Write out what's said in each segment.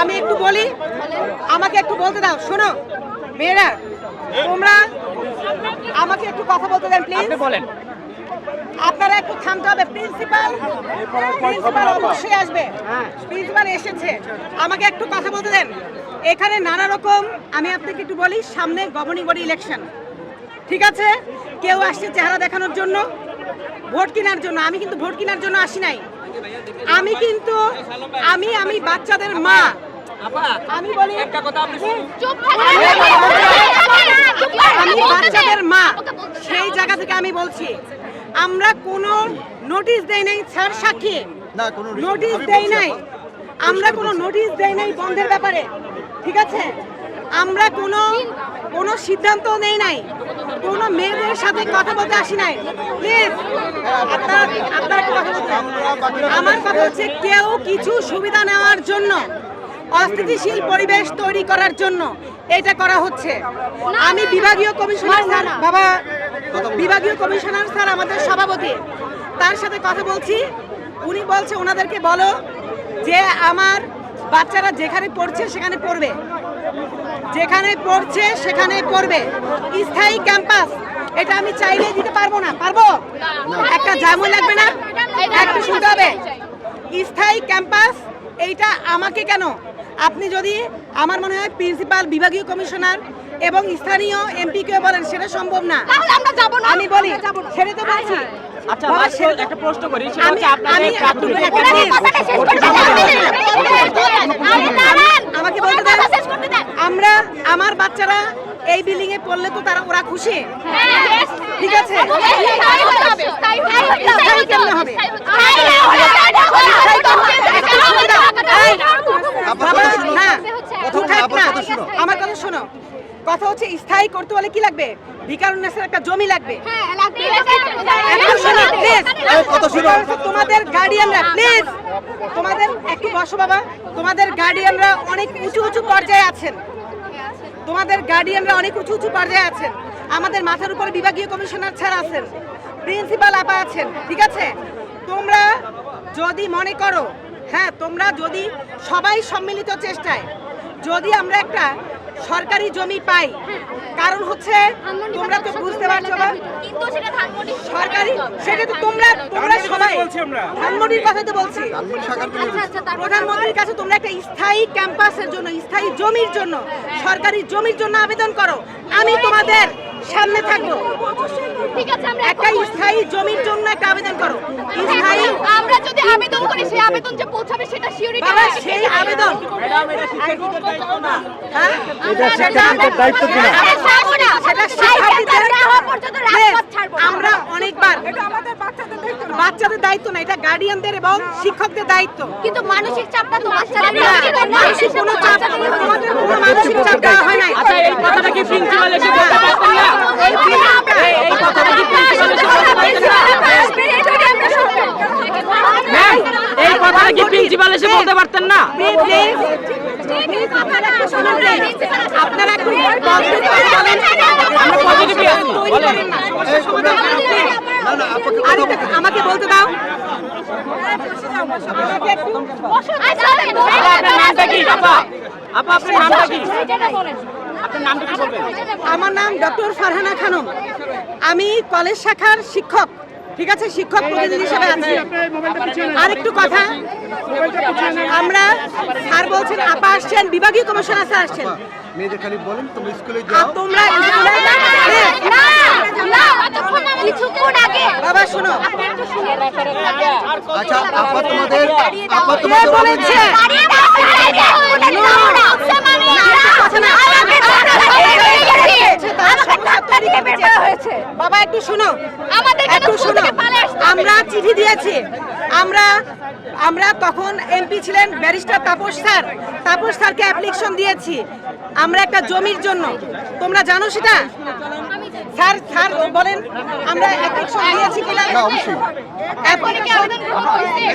আমি একটু বলি, আমাকে একটু বলতে দাও। শোনো মেয়েরা, তোমরা আমাকে একটু কথা বলতে দেন প্লিজ। বলেন। আপনারা একটু থামতে হবে। প্রিন্সিপাল অবশ্যই আসবে, প্রিন্সিপাল এসেছে, আমাকে একটু কথা বলতে দেন। এখানে নানা রকম, আমি আপনাকে একটু বলি, সামনে গভর্নিং বডি ইলেকশন, ঠিক আছে? কেউ আসছে চেহারা দেখানোর জন্য, ভোট কেনার জন্য। আমি কিন্তু ভোট কেনার জন্য আসি নাই। আমি কিন্তু আমি বাচ্চাদের মা। আমি বলি আমি বাচ্চাদের মা, সেই জায়গা থেকে আমি বলছি আমরা কোনো নোটিশ দেই নাই স্যার সাক্ষী, নোটিশ দেই নাই, আমরা কোনো নোটিশ দেই নাই বন্ধের ব্যাপারে, ঠিক আছে? আমরা কোনো সিদ্ধান্ত নেই নাই, কোনো মেয়েদের সাথে কথা বলতে আসি নাই। প্লিজ আপনার কথা বলতে, আমার কথা হচ্ছে কেউ কিছু সুবিধা নেওয়ার জন্য, অস্থিতিশীল পরিবেশ তৈরি করার জন্য এটা করা হচ্ছে। আমি বিভাগীয় কমিশনার স্যার, বাবা বিভাগীয় কমিশনার স্যার আমাদের সভাপতি, তার সাথে কথা বলছি। উনি বলছে ওনাদেরকে বলো যে আমার বাচ্চারা যেখানে পড়ছে সেখানে পড়বে, যেখানে পড়ছে সেখানে পড়বে। স্থায়ী ক্যাম্পাস এটা আমি চাইলে দিতে পারবো না, পারবো? একটা জামু লাগবে না? একটু শুনতে হবে। স্থায়ী ক্যাম্পাস এইটা আমাকে কেন, আপনি যদি আমার মনে হয় প্রিন্সিপাল, বিভাগীয় কমিশনার এবং স্থানীয় এমপি কে বলেন, সেটা সম্ভব না। আমি বলি ছেড়ে তো বলছি। আচ্ছা একটা প্রশ্ন করি, সেটা হচ্ছে আমাকে বলতে দেন, আমরা আমার বাচ্চারা এই বিল্ডিং এ পড়লে তো ওরা খুশি, ঠিক আছে? কেমনে হবে? আমার কথা শোনো, কথা হচ্ছে স্থায়ী করতে হলে কি লাগবে? ভিকারুন্নেসের একটা জমি লাগবে। তোমাদের গার্ডিয়ানরা, প্লিজ তোমাদের একটু বসো বাবা, তোমাদের গার্ডিয়ানরা অনেক উঁচু উঁচু পর্যায়ে আছেন, তোমাদের গার্ডিয়ানরা অনেক উঁচু উঁচু পর্যায়ে আছেন। আমাদের মাথার উপরে বিভাগীয় কমিশনার স্যার আছেন, প্রিন্সিপাল আপা আছেন, ঠিক আছে? তোমরা যদি মনে করো, হ্যাঁ তোমরা যদি সবাই সম্মিলিত চেষ্টায় যদি আমরা একটা সরকারি জমি পাই, কারণ হচ্ছে তোমরা তো বুঝতে পারছো না সরকারি, সেটা তো তোমরা সবাই ধানমন্ডির কথা তো বলছি, প্রধানমন্ত্রীর কাছে তোমরা একটা স্থায়ী ক্যাম্পাসের জন্য, স্থায়ী জমির জন্য, সরকারি জমির জন্য আবেদন করো। আমি তোমাদের সামনে থাকবো, একটা স্থায়ী জমির জন্য একটা আবেদন করো। স্থায়ী আমরা যদি আবেদন করি, সেই আবেদন যে পৌঁছাবে সেটা সিউরিটি, বাবা সেই আবেদন আমরা অনেকবার, বাচ্চাদের দায়িত্ব না, এটা গার্ডিয়ানদের এবং শিক্ষকদের দায়িত্ব। কিন্তু মানসিক চাপটা তো বাচ্চাদের, মানসিক কোনো চাপ, তোমাদের কোনো মানসিক চাপ দেওয়া হয় নাই। আচ্ছা এই কথাটা কি প্রিন্সিপাল এসে বলতে পারতেন না? এই কথাটা কি প্রিন্সিপাল এসে বলতে পারতেন না? এই কথাটা কি প্রিন্সিপাল এসে বলতে পারতেন না? আপনারা একটু বলেন, আমরা পজিটিভলি আছি, বলেন। আমাকে বলতে দাও। আপনার নামটা কি আপা? আপা আপনার নামটা কি? আপনার নামটা কি বলবেন? আমার নাম ডক্টর ফারহানা খানম, আমি কলেজ শাখার শিক্ষক, ঠিক আছে? শিক্ষক প্রতিনিধি হিসেবে আছি। আরেকটু কথা, আমরা স্যার বলছেন, আপা আসছেন, বিভাগীয় কমিশনার স্যার আসছেন, মেয়েদের খালি বলেন তোমরা স্কুলে যাও, তোমরা কিছুক্ষণ আগে বাবা শোনো, আচ্ছা আপা তোমাদের বলেছে গাড়িকে বের করা হয়েছে। বাবা একটু শোনো, আমাদের একটু শোনো। আমরা চিঠি দিয়েছি। আমরা তখন এমপি ছিলেন ব্যারিস্টার তাপস স্যারকে অ্যাপ্লিকেশন দিয়েছি আমরা একটা জমির জন্য। তোমরা জানো সেটা? স্যার বলেন আমরা অ্যাপ্লিকেশন দিয়েছি কিনা? অবশ্যই। এরপরে কি আবেদন গ্রহণ হয়েছে?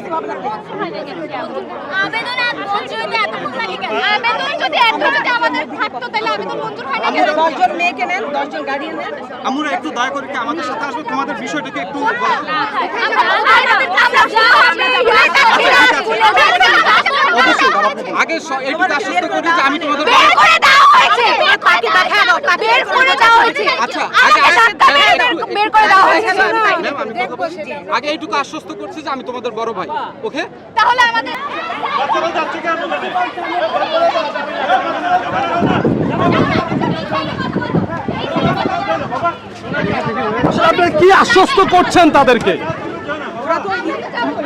আবেদন আর মঞ্জুর হতে এতক্ষণ লাগে কেন? আবেদন যদি আমাদের থাকতো তাহলে আবেদন মঞ্জুর হয় না কেন? 10 জন মেয়েকে নেন, 10 জন গার্ডিয়ান নেন। আমরা একটু দয়া করে কি আমাদের সাথে আসবে, তোমাদের বিষয়টাকে একটু আগে এইটুকু আশ্বস্ত করি যে আমি তোমাদের বের করে দেওয়া হয়েছে। বের করে দেওয়া হয়েছে। আচ্ছা, বের করে দেওয়া হয়েছে। আগে এইটুকু আশ্বস্ত করছি যে আমি তোমাদের বড় ভাই। ওকে, তাহলে আমাদের আপনারা কি আশ্বস্ত করছেন তাদেরকে?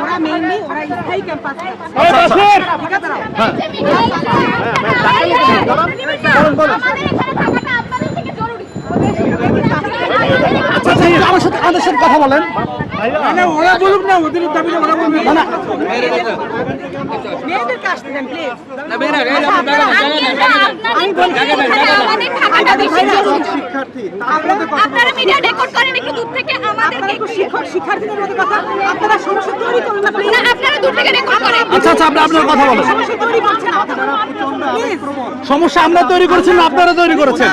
ওরা মেইনলি ওরা স্থায়ী ক্যাম্পাস। ঠিক আছে না? আমাদের সাথে কথা বলেন। ওরা বলুক না, ওদের দাবিটা ওরা বলবে না। মেয়েদেরকে আসতে দেন প্লিজ। আমি বলছি আমাদের থাকাটা বেশি জরুরি। আপনারা মিডিয়া রেকর্ড করেন একটু দূর থেকে আমাদেরকে একটু শিক্ষার্থীদের মধ্যে কথা আপনারা সমস্যা তৈরি করুন না প্লিজ। না আপনারা দূর থেকে রেকর্ড করেন। আচ্ছা আপনার কথা বলেন। সমস্যা তৈরি করছেন প্লিজ। সমস্যা আমরা তৈরি করেছেন না আপনারা তৈরি করেছেন?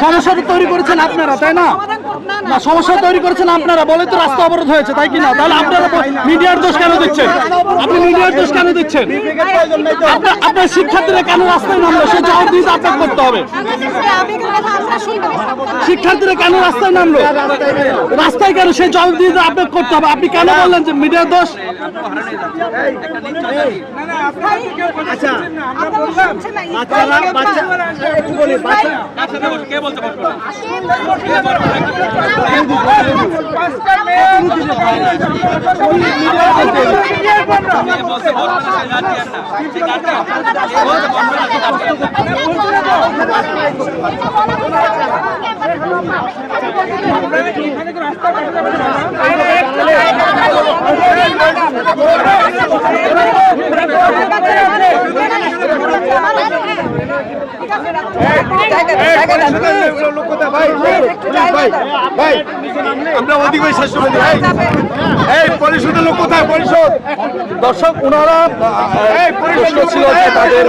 সমস্যাটা তৈরি করেছেন আপনারা, তাই না? সমাধান করুন না না, সমস্যা তৈরি করেছেন আপনারা বলে তো রাস্তা অবরোধ হয়েছে, তাই কি না? তাহলে আপনারা মিডিয়ার দোষ কেন দিচ্ছেন? আপনি মিডিয়ার দোষ কেন দিচ্ছেন? আপনার শিক্ষার্থীরা কেন রাস্তায় নামলো সে জবাব দিতে আপনাকে করতে হবে। শিক্ষার্থীরা কেন রাস্তায় নামলো, রাস্তায় কেন সে জবাব দিতে আপনাকে করতে হবে। আপনি কেন বললেন যে মিডিয়ার দোষ? কে বলতে পারবো? আমরা অধিকারী শাসন পরিষদের লোক কোথায়? পরিষদ দর্শক ওনারা প্রশ্ন ছিল যে তাদের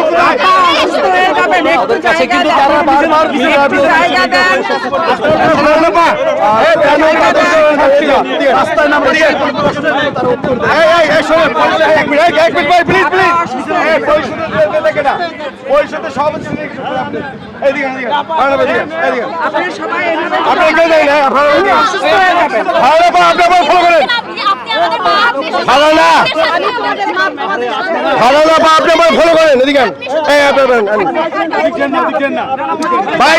কাছে, কিন্তু তারা বারবার রাস্তায় নামে পরিষদের সভাপতি ফলো করেন এদিকে ভাই।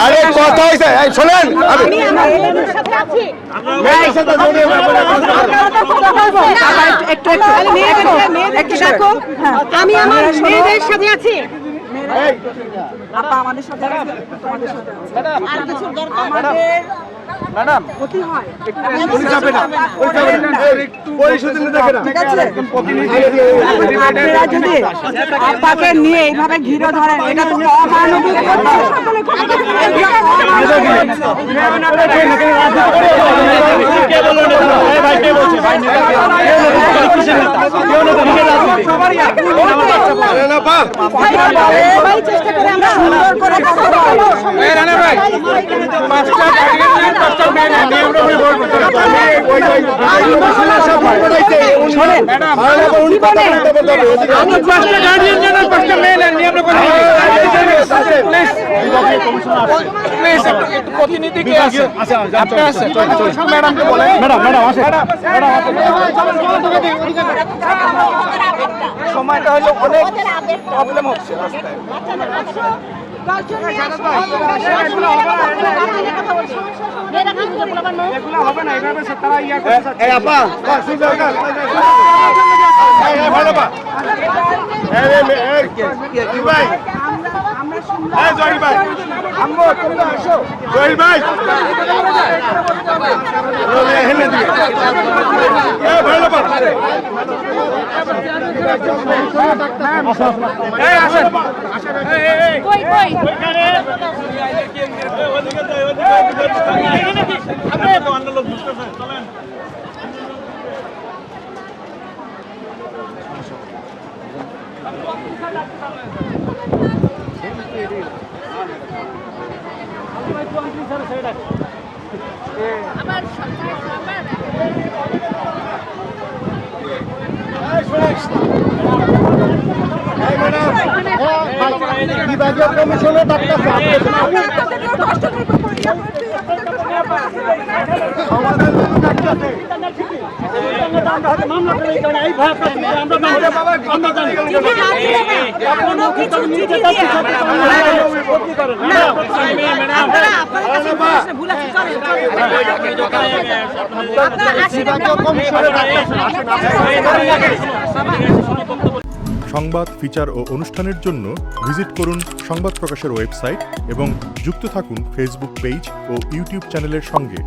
আরে কথা হয়েছে শোনেন, আমি আমার মেয়েদের সাথে আছি। ম্যাডাম আপনারা যদি আপাকে নিয়ে এইভাবে ঘিরে ধরেন এটা তো অমানবিক। চেষ্টা করে আমরা সুন্দর করে প্রতিনিধি কে আছে? ম্যাডামকে বলেন। ম্যাডাম আসে। সময়টা হলো অনেক প্রবলেম হচ্ছে রাস্তায়। এগুলো হবে না, এভাবে তারা ইয়া করছে। ভাই সোহেল ভাই হেলে দিয়ে ভালো কই কই আমার বিভাগীয় কমিশনে ডাক্তার কোনো কিছু চিঠি দিয়ে আপনারা আপনাদের কাছে information ভুল আছে, চলেন, চলেন। আপনারা আসেন, সংবাদ, ফিচার ও অনুষ্ঠানের জন্য ভিজিট করুন সংবাদ প্রকাশের ওয়েবসাইট এবং যুক্ত থাকুন ফেসবুক পেজ ও ইউটিউব চ্যানেলের সঙ্গে।